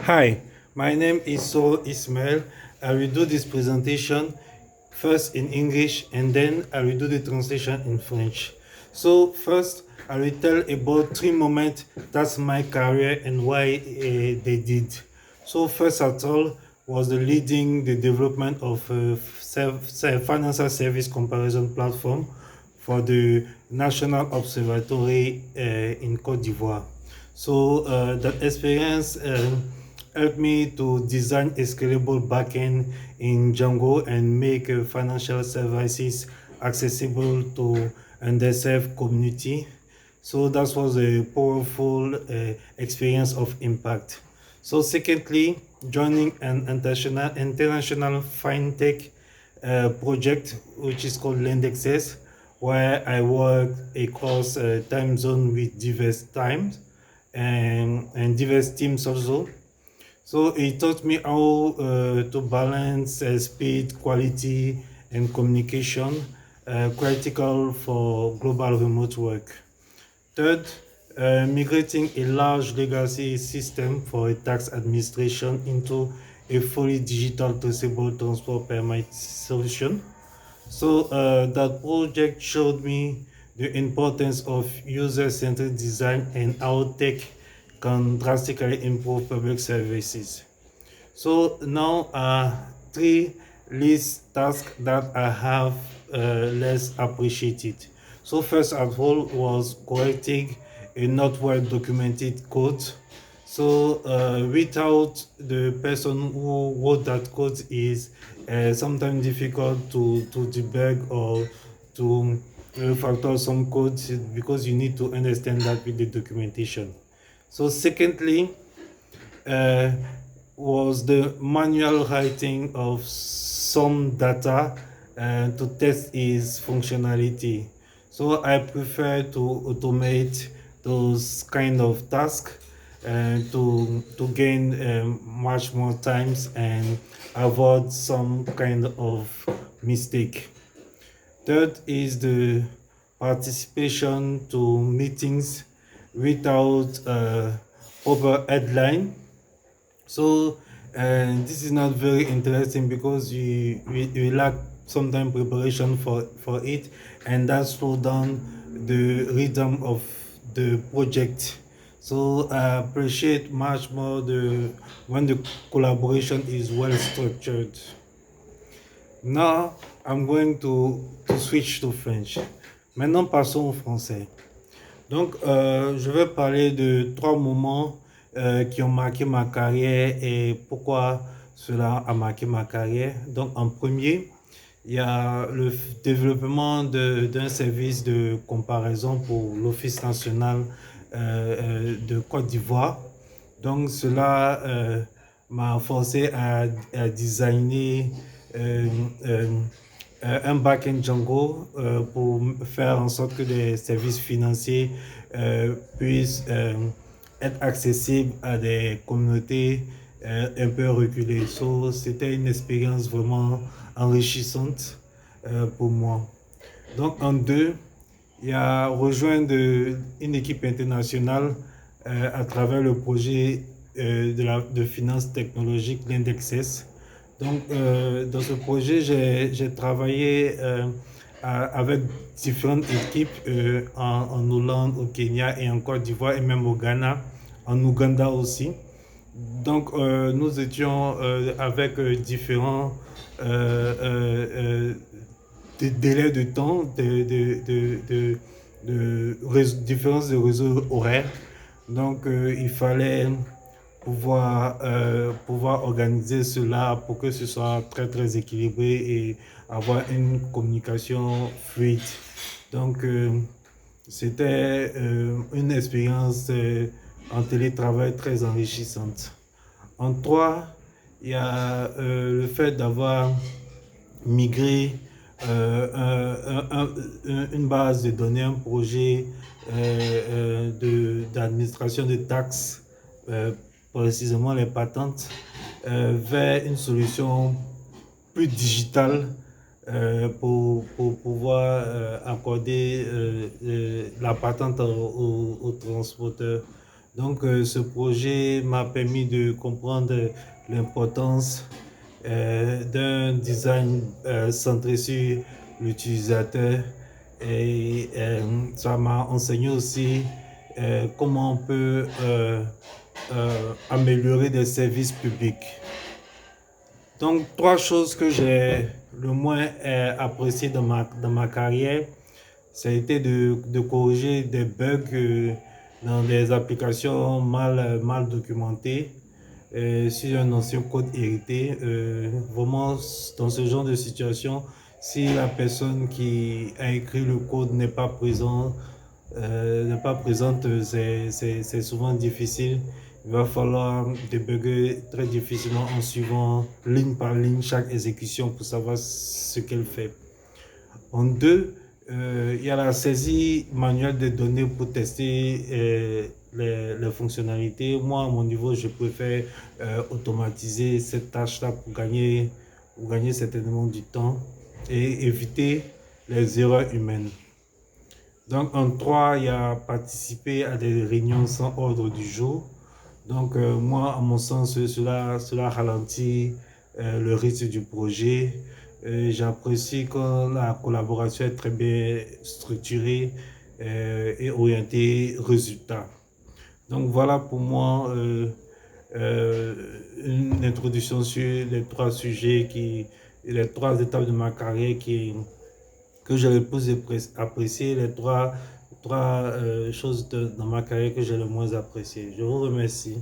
Hi, my name is Sol Ismail. I will do this presentation first in English and then I will do the translation in French. So first, I will tell about three moments that's my career and why they did. So first of all was the leading the development of a financial service comparison platform for the National Observatory in Cote d'Ivoire. So that experience helped me to design a scalable backend in Django and make financial services accessible to underserved community. So that was a powerful experience of impact. So secondly, joining an international fintech project which is called Lendexes, where I work across time zone with diverse times and diverse teams also. So it taught me how to balance speed, quality, and communication, critical for global remote work. Third, migrating a large legacy system for a tax administration into a fully digital traceable transport permit solution. So that project showed me the importance of user-centered design and how tech can drastically improve public services. So now three least tasks that I have less appreciated. So first of all was correcting a not well documented code. So without the person who wrote that code is sometimes difficult to debug or to refactor some code because you need to understand that with the documentation. So secondly, uh, was the manual writing of some data to test its functionality. So I prefer to automate those kind of tasks to gain much more times and avoid some kind of mistake. Third is the participation to meetings without proper headline. So this is not very interesting because we lack sometimes preparation for it, and that slow down the rhythm of the project. So I appreciate much more the when the collaboration is well structured. Now I'm going to switch to French. Maintenant passons au français. Donc, je vais parler de trois moments qui ont marqué ma carrière et pourquoi cela a marqué ma carrière. Donc, en premier, il y a le développement d'un service de comparaison pour l'Office national de Côte d'Ivoire. Donc, cela m'a forcé à designer euh, euh, un back-end Django pour faire en sorte que les services financiers puissent être accessibles à des communautés un peu reculées. So, c'était une expérience vraiment enrichissante pour moi. Donc, en deux, il y a rejoindre une équipe internationale à travers le projet de finance technologique, l'Indexes. Donc, dans ce projet, j'ai travaillé avec différentes équipes en Hollande, au Kenya et en Côte d'Ivoire et même au Ghana, en Ouganda aussi. Donc, nous étions avec différents délais de temps, différences de réseau horaire. Donc, il fallait pouvoir organiser cela pour que ce soit très, très équilibré et avoir une communication fluide. Donc, c'était une expérience en télétravail très enrichissante. En trois, il y a le fait d'avoir migré une base de données, un projet d'administration de taxes, précisément les patentes, vers une solution plus digitale pour pouvoir accorder la patente aux transporteurs. Donc, ce projet m'a permis de comprendre l'importance d'un design centré sur l'utilisateur et ça m'a enseigné aussi comment on peut améliorer des services publics. Donc, trois choses que j'ai le moins apprécié dans ma carrière, ça a été de corriger des bugs dans des applications mal documentées sur un ancien code hérité. Vraiment, dans ce genre de situation, si la personne qui a écrit le code n'est pas présente, c'est souvent difficile. Il va falloir débugger très difficilement en suivant ligne par ligne chaque exécution pour savoir ce qu'elle fait. En deux, il y a la saisie manuelle des données pour tester les fonctionnalités. Moi, à mon niveau, je préfère automatiser cette tâche-là pour gagner certainement du temps et éviter les erreurs humaines. Donc, en trois, il y a participer à des réunions sans ordre du jour. Donc, moi, à mon sens, cela ralentit le rythme du projet. J'apprécie quand la collaboration est très bien structurée et orientée résultat. Donc, voilà pour moi une introduction sur les trois sujets les trois étapes de ma carrière que j'ai le plus apprécié, les trois choses dans ma carrière que j'ai le moins apprécié. Je vous remercie.